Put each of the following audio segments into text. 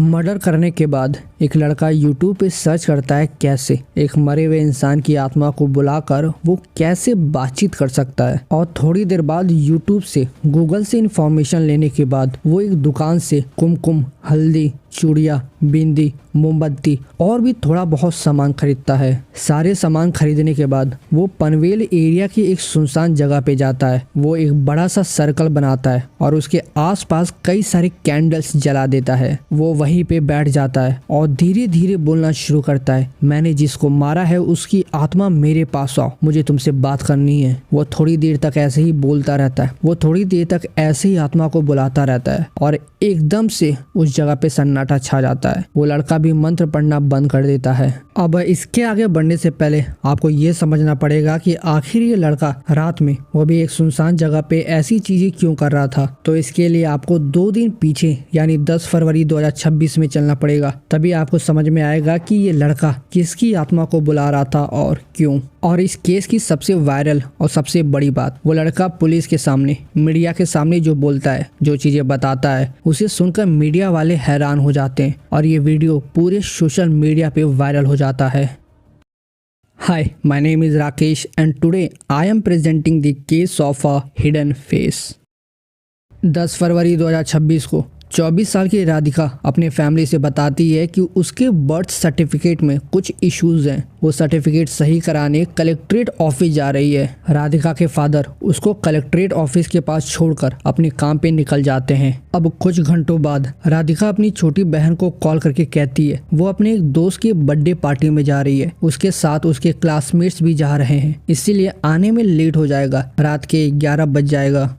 Murder करने के बाद एक लड़का यूट्यूब पे सर्च करता है कैसे एक मरे हुए इंसान की आत्मा को बुलाकर वो कैसे बातचीत कर सकता है, और थोड़ी देर बाद यूट्यूब से गूगल से इंफॉर्मेशन लेने के बाद वो एक दुकान से कुमकुम, हल्दी, चूड़िया, बिंदी, मोमबत्ती और भी थोड़ा बहुत सामान खरीदता है। सारे सामान खरीदने के बाद वो पनवेल एरिया की एक सुनसान जगह पे जाता है। वो एक बड़ा सा सर्कल बनाता है और उसके आसपास कई सारे कैंडल्स जला देता है। वो वहीं पे बैठ जाता है और धीरे धीरे बोलना शुरू करता है, मैंने जिसको मारा है उसकी आत्मा मेरे पास आओ, मुझे तुमसे बात करनी है। वो थोड़ी देर तक ऐसे ही बोलता रहता है। वो थोड़ी देर तक ऐसे ही आत्मा को बुलाता रहता है और एकदम से उस जगह पे सन्नाटा छा जाता है। वो लड़का भी मंत्र पढ़ना बंद कर देता है। अब इसके आगे बढ़ने से पहले आपको ये समझना पड़ेगा कि आखिर ये लड़का रात में, वो भी एक सुनसान जगह पे, ऐसी चीजें क्यों कर रहा था। तो इसके लिए आपको 2 दिन पीछे यानी 10 फरवरी 2026 में चलना पड़ेगा। तभी आपको समझ में आएगा कि ये लड़का किसकी आत्मा को बुला रहा था और क्यों। और इस केस की सबसे वायरल और सबसे बड़ी बात, वो लड़का पुलिस के सामने, मीडिया के सामने जो बोलता है, जो चीजें बताता है, उसे सुनकर मीडिया वाले हैरान हो जाते हैं और ये वीडियो पूरे सोशल मीडिया पे वायरल हो जाता है। Hi, my name is Rakesh and today I am presenting the case of a hidden face। 10 फरवरी 2026 को 24 साल की राधिका अपने फैमिली से बताती है कि उसके बर्थ सर्टिफिकेट में कुछ इश्यूज हैं। वो सर्टिफिकेट सही कराने कलेक्ट्रेट ऑफिस जा रही है। राधिका के फादर उसको कलेक्ट्रेट ऑफिस के पास छोड़कर अपने काम पे निकल जाते हैं। अब कुछ घंटों बाद राधिका अपनी छोटी बहन को कॉल करके कहती है वो अपने एक दोस्त की बर्थडे पार्टी में जा रही है। उसके साथ उसके क्लासमेट्स भी जा रहे हैं, इसीलिए आने में लेट हो जाएगा। रात के 11 बज जाएगा।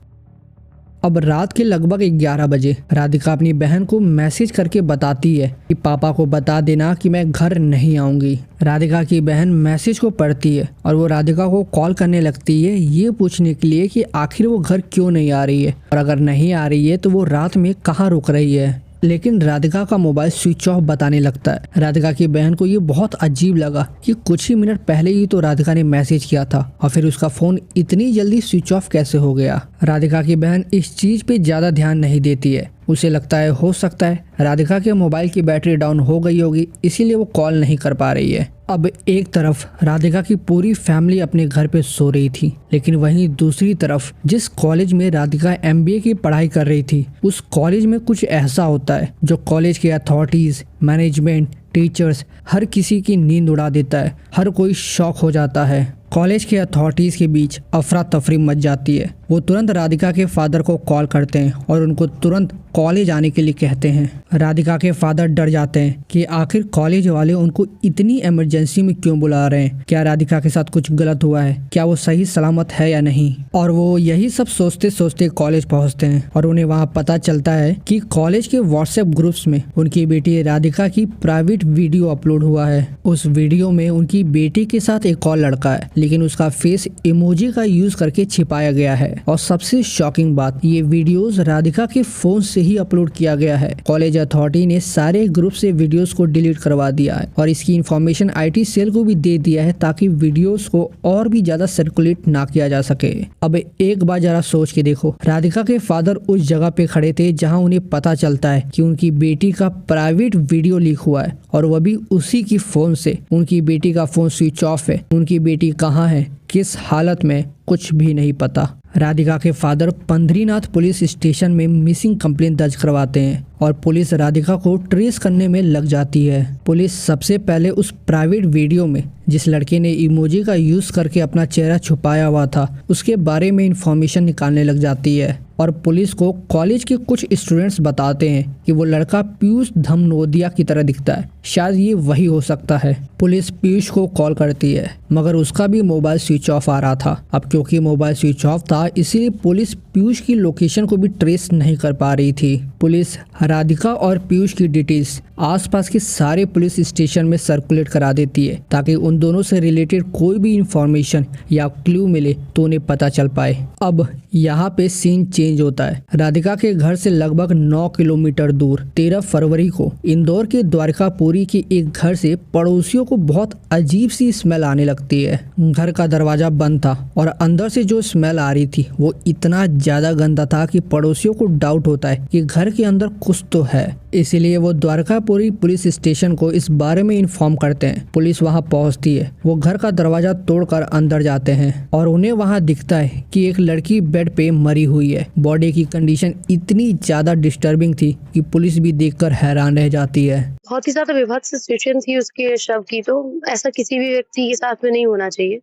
अब रात के लगभग 11 बजे राधिका अपनी बहन को मैसेज करके बताती है कि पापा को बता देना कि मैं घर नहीं आऊंगी। राधिका की बहन मैसेज को पढ़ती है और वो राधिका को कॉल करने लगती है ये पूछने के लिए कि आखिर वो घर क्यों नहीं आ रही है, और अगर नहीं आ रही है तो वो रात में कहाँ रुक रही है। लेकिन राधिका का मोबाइल स्विच ऑफ बताने लगता है। राधिका की बहन को ये बहुत अजीब लगा कि कुछ ही मिनट पहले ही तो राधिका ने मैसेज किया था और फिर उसका फोन इतनी जल्दी स्विच ऑफ कैसे हो गया। राधिका की बहन इस चीज पे ज्यादा ध्यान नहीं देती है। उसे लगता है हो सकता है राधिका के मोबाइल की बैटरी डाउन हो गई होगी, इसीलिए वो कॉल नहीं कर पा रही है। अब एक तरफ राधिका की पूरी फैमिली अपने घर पे सो रही थी, लेकिन वहीं दूसरी तरफ जिस कॉलेज में राधिका MBA की पढ़ाई कर रही थी, उस कॉलेज में कुछ ऐसा होता है जो कॉलेज के अथॉरिटीज, मैनेजमेंट, टीचर्स, हर किसी की नींद उड़ा देता है। हर कोई शॉक हो जाता है। कॉलेज के अथॉरिटीज के बीच अफरा तफरी मच जाती है। वो तुरंत राधिका के फादर को कॉल करते हैं और उनको तुरंत कॉलेज आने के लिए कहते हैं। राधिका के फादर डर जाते हैं कि आखिर कॉलेज वाले उनको इतनी इमरजेंसी में क्यों बुला रहे हैं। क्या राधिका के साथ कुछ गलत हुआ है, क्या वो सही सलामत है या नहीं। और वो यही सब सोचते सोचते कॉलेज पहुंचते हैं और उन्हें वहां पता चलता है कि कॉलेज के व्हाट्सएप ग्रुप्स में उनकी बेटी राधिका की प्राइवेट वीडियो अपलोड हुआ है। उस वीडियो में उनकी बेटी के साथ एक और लड़का है, लेकिन उसका फेस इमोजी का यूज करके छिपाया गया है। और सबसे शॉकिंग बात, ये वीडियोस राधिका के फोन से ही अपलोड किया गया है। कॉलेज अथॉरिटी ने सारे ग्रुप से वीडियोस को डिलीट करवा दिया है और इसकी इंफॉर्मेशन IT सेल को भी दे दिया है ताकि वीडियोस को और भी ज्यादा सर्कुलेट ना किया जा सके। अब एक बार जरा सोच के देखो, राधिका के फादर उस जगह पे खड़े थे जहां उन्हें पता चलता है कि उनकी बेटी का प्राइवेट वीडियो लीक हुआ है, और वह भी उसी की फोन से। उनकी बेटी का फोन स्विच ऑफ है। उनकी बेटी कहाँ है, किस हालत में, कुछ भी नहीं पता। राधिका के फादर पंधरीनाथ पुलिस स्टेशन में मिसिंग कंप्लेंट दर्ज करवाते हैं और पुलिस राधिका को ट्रेस करने में लग जाती है। पुलिस सबसे पहले उस प्राइवेट वीडियो में जिस लड़के ने इमोजी का यूज करके अपना चेहरा छुपाया हुआ था, उसके बारे में इंफॉर्मेशन निकालने लग जाती है। और पुलिस को कॉलेज के कुछ स्टूडेंट्स बताते हैं कि वो लड़का पीयूष धमनोदिया की तरह दिखता है, शायद ये वही हो सकता है। पुलिस पीयूष को कॉल करती है, मगर उसका भी मोबाइल स्विच ऑफ आ रहा था। अब क्योंकि मोबाइल स्विच ऑफ था, इसीलिए पुलिस पीयूष की लोकेशन को भी ट्रेस नहीं कर पा रही थी। पुलिस राधिका और पीयूष की डिटेल्स आसपास के सारे पुलिस स्टेशन में सर्कुलेट करा देती है ताकि उन दोनों से रिलेटेड कोई भी इंफॉर्मेशन या क्लू मिले तो उन्हें पता चल पाए। अब यहाँ पे सीन चेंज होता है। राधिका के घर से लगभग 9 किलोमीटर दूर 13 फरवरी को इंदौर के द्वारकापुरी के एक घर से पड़ोसियों को बहुत अजीब सी स्मेल आने लगती है। घर का दरवाजा बंद था और अंदर से जो स्मेल आ रही थी वो इतना ज्यादा गंदा था कि पड़ोसियों को डाउट होता है कि घर के अंदर कुछ तो है। इसीलिए वो द्वारकापुरी पुलिस स्टेशन को इस बारे में इन्फॉर्म करते हैं। पुलिस वहां पहुंचती है। वो घर का दरवाजा तोड़कर अंदर जाते हैं और उन्हें वहां दिखता है कि एक लड़की बेड पे मरी हुई है। बॉडी की कंडीशन इतनी ज्यादा डिस्टर्बिंग थी कि पुलिस भी देखकर हैरान रह जाती है। बहुत ही ज्यादा विभत्स सिचुएशन थी उसके शव की, तो ऐसा किसी भी व्यक्ति के साथ में नहीं होना चाहिए।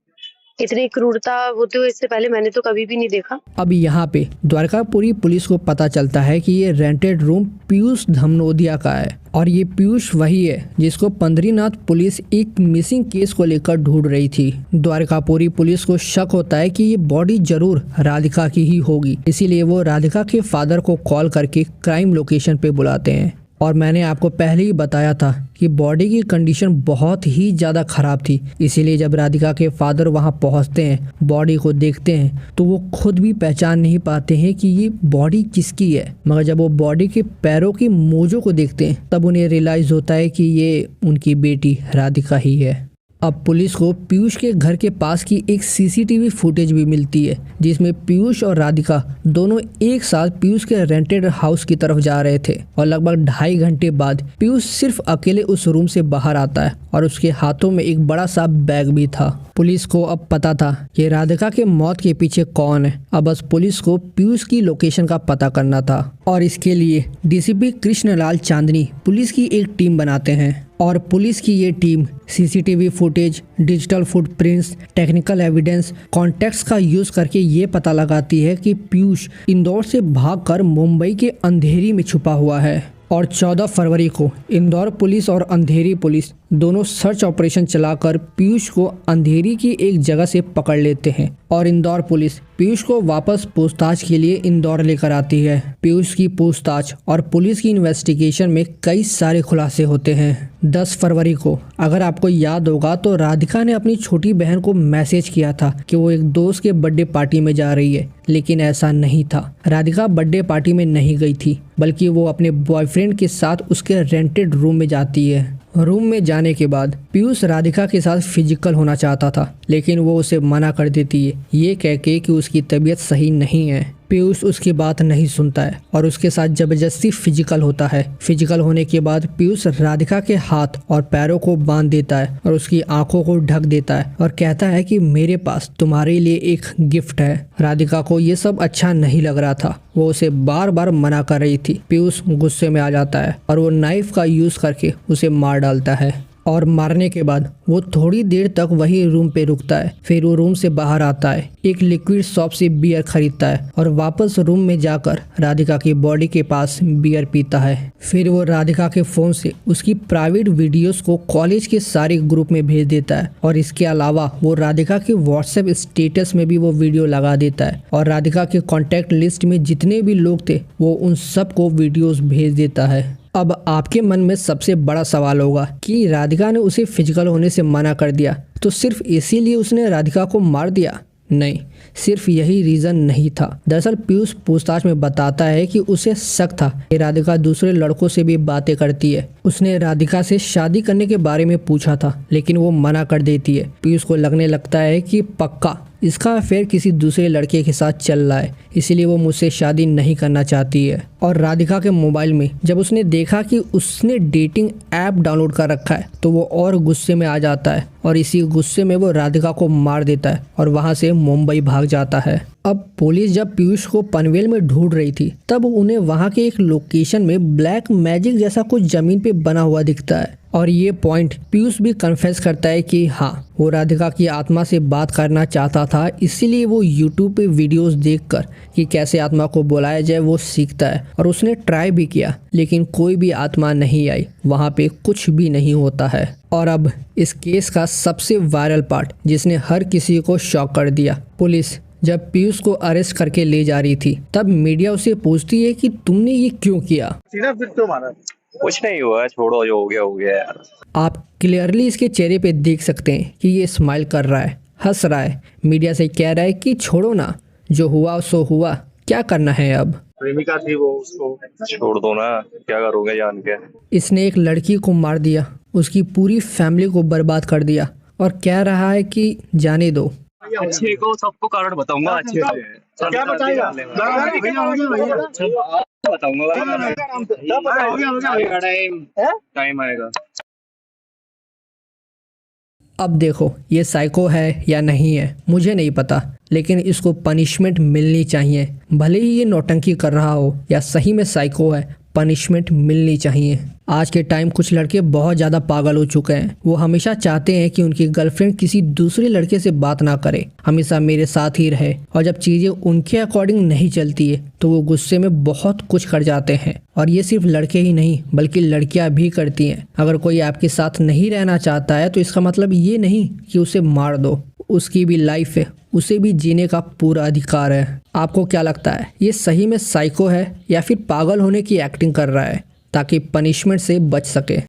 इतनी क्रूरता होते हुए इससे पहले मैंने तो कभी भी नहीं देखा। अब यहाँ पे द्वारकापुरी पुलिस को पता चलता है कि ये रेंटेड रूम पीयूष धमनोदिया का है और ये पीयूष वही है जिसको पंद्रीनाथ पुलिस एक मिसिंग केस को लेकर ढूंढ रही थी। द्वारकापुरी पुलिस को शक होता है कि ये बॉडी जरूर राधिका की ही होगी, इसीलिए वो राधिका के फादर को कॉल करके क्राइम लोकेशन पे बुलाते हैं। और मैंने आपको पहले ही बताया था कि बॉडी की कंडीशन बहुत ही ज़्यादा ख़राब थी, इसीलिए जब राधिका के फादर वहां पहुंचते हैं, बॉडी को देखते हैं, तो वो खुद भी पहचान नहीं पाते हैं कि ये बॉडी किसकी है। मगर जब वो बॉडी के पैरों की मोजों को देखते हैं तब उन्हें रियलाइज़ होता है कि ये उनकी बेटी राधिका ही है। अब पुलिस को पीयूष के घर के पास की एक सीसीटीवी फुटेज भी मिलती है जिसमें पीयूष और राधिका दोनों एक साथ पीयूष के रेंटेड हाउस की तरफ जा रहे थे और लगभग 2.5 घंटे बाद पीयूष सिर्फ अकेले उस रूम से बाहर आता है और उसके हाथों में एक बड़ा सा बैग भी था। पुलिस को अब पता था कि राधिका के मौत के पीछे कौन है। अब बस पुलिस को पीयूष की लोकेशन का पता करना था और इसके लिए डीसीपी कृष्णलाल चांदनी पुलिस की एक टीम बनाते हैं और पुलिस की ये team CCTV footage, digital footprints, technical evidence, contacts का यूज करके ये पता लगाती है कि पीयूष इंदौर से भागकर मुंबई के अंधेरी में छुपा हुआ है। और 14 फरवरी को इंदौर पुलिस और अंधेरी पुलिस दोनों सर्च ऑपरेशन चलाकर पीयूष को अंधेरी की एक जगह से पकड़ लेते हैं और इंदौर पुलिस पीयूष को वापस पूछताछ के लिए इंदौर लेकर आती है। पीयूष की पूछताछ और पुलिस की इन्वेस्टिगेशन में कई सारे खुलासे होते हैं। 10 फरवरी को अगर आपको याद होगा तो राधिका ने अपनी छोटी बहन को मैसेज किया था कि वो एक दोस्त के बर्थडे पार्टी में जा रही है, लेकिन ऐसा नहीं था। राधिका बर्थडे पार्टी में नहीं गई थी बल्कि वो अपने बॉयफ्रेंड के साथ उसके रेंटेड रूम में जाती है। रूम में जाने के बाद पीयूष राधिका के साथ फिजिकल होना चाहता था लेकिन वो उसे मना कर देती है ये कह के कि उसकी तबीयत सही नहीं है। पीयूष उसकी बात नहीं सुनता है और उसके साथ जबरदस्ती फिजिकल होता है। फिजिकल होने के बाद पीयूष राधिका के हाथ और पैरों को बांध देता है और उसकी आंखों को ढक देता है और कहता है कि मेरे पास तुम्हारे लिए एक गिफ्ट है। राधिका को ये सब अच्छा नहीं लग रहा था, वो उसे बार बार मना कर रही थी। पीयूष गुस्से में आ जाता है और वो नाइफ का यूज करके उसे मार डालता है और मारने के बाद वो थोड़ी देर तक वही रूम पे रुकता है। फिर वो रूम से बाहर आता है, एक लिक्विड शॉप से बियर खरीदता है और वापस रूम में जाकर राधिका की बॉडी के पास बियर पीता है। फिर वो राधिका के फोन से उसकी प्राइवेट वीडियोस को कॉलेज के सारे ग्रुप में भेज देता है और इसके अलावा वो राधिका के व्हाट्सएप स्टेटस में भी वो वीडियो लगा देता है और राधिका के कॉन्टेक्ट लिस्ट में जितने भी लोग थे वो उन सबको वीडियोस भेज देता है। अब आपके मन में सबसे बड़ा सवाल होगा कि राधिका ने उसे फिजिकल होने से मना कर दिया तो सिर्फ इसीलिए उसने राधिका को मार दिया? नहीं, सिर्फ यही रीजन नहीं था। दरअसल पीयूष पूछताछ में बताता है कि उसे शक था कि राधिका दूसरे लड़कों से भी बातें करती है। उसने राधिका से शादी करने के बारे में पूछा था लेकिन वो मना कर देती है। पीयूष को लगने लगता है कि पक्का इसका अफेयर किसी दूसरे लड़के के साथ चल रहा है, इसीलिए वो मुझसे शादी नहीं करना चाहती है। और राधिका के मोबाइल में जब उसने देखा कि उसने डेटिंग ऐप डाउनलोड कर रखा है तो वो और गुस्से में आ जाता है और इसी गुस्से में वो राधिका को मार देता है और वहां से मुंबई भाग जाता है। अब पुलिस जब पीयूष को पनवेल में ढूंढ रही थी तब उन्हें वहां के एक लोकेशन में ब्लैक मैजिक जैसा कुछ जमीन पे बना हुआ दिखता है और ये पॉइंट पीयूष भी कन्फेस करता है कि हाँ, वो राधिका की आत्मा से बात करना चाहता था, इसीलिए वो यूट्यूब पे वीडियोस देखकर कि कैसे आत्मा को बुलाया जाए वो सीखता है और उसने ट्राई भी किया लेकिन कोई भी आत्मा नहीं आई, वहाँ पे कुछ भी नहीं होता है। और अब इस केस का सबसे वायरल पार्ट जिसने हर किसी को शॉक कर दिया। पुलिस जब पीयूष को अरेस्ट करके ले जा रही थी तब मीडिया उसे पूछती है कि तुमने ये क्यों किया? कुछ नहीं हुआ, छोड़ो, जो हो गया यार। आप क्लियरली इसके चेहरे पे देख सकते हैं कि ये स्माइल कर रहा है, हंस रहा है, मीडिया से कह रहा है कि छोड़ो ना, जो हुआ सो हुआ, क्या करना है अब? प्रेमिका थी वो, उसको छोड़ दो ना, क्या करोगे जान के। इसने एक लड़की को मार दिया, उसकी पूरी फैमिली को बर्बाद कर दिया और कह रहा है कि जाने दो। अच्छे को सबको कारण बताऊंगा अच्छे से। क्या बताएगा? बताऊंगा टाइम आएगा। अब देखो ये साइको है या नहीं है मुझे नहीं पता, लेकिन इसको पनिशमेंट मिलनी चाहिए। भले ही ये नौटंकी कर रहा हो या सही में साइको है, पनिशमेंट मिलनी चाहिए। आज के टाइम कुछ लड़के बहुत ज़्यादा पागल हो चुके हैं। वो हमेशा चाहते हैं कि उनकी गर्लफ्रेंड किसी दूसरे लड़के से बात ना करे, हमेशा मेरे साथ ही रहे, और जब चीज़ें उनके अकॉर्डिंग नहीं चलती है तो वो गुस्से में बहुत कुछ कर जाते हैं। और ये सिर्फ लड़के ही नहीं बल्कि लड़कियां भी करती हैं। अगर कोई आपके साथ नहीं रहना चाहता है तो इसका मतलब ये नहीं कि उसे मार दो, उसकी भी लाइफ है, उसे भी जीने का पूरा अधिकार है। आपको क्या लगता है, ये सही में साइको है या फिर पागल होने की एक्टिंग कर रहा है ताकि पनिशमेंट से बच सके?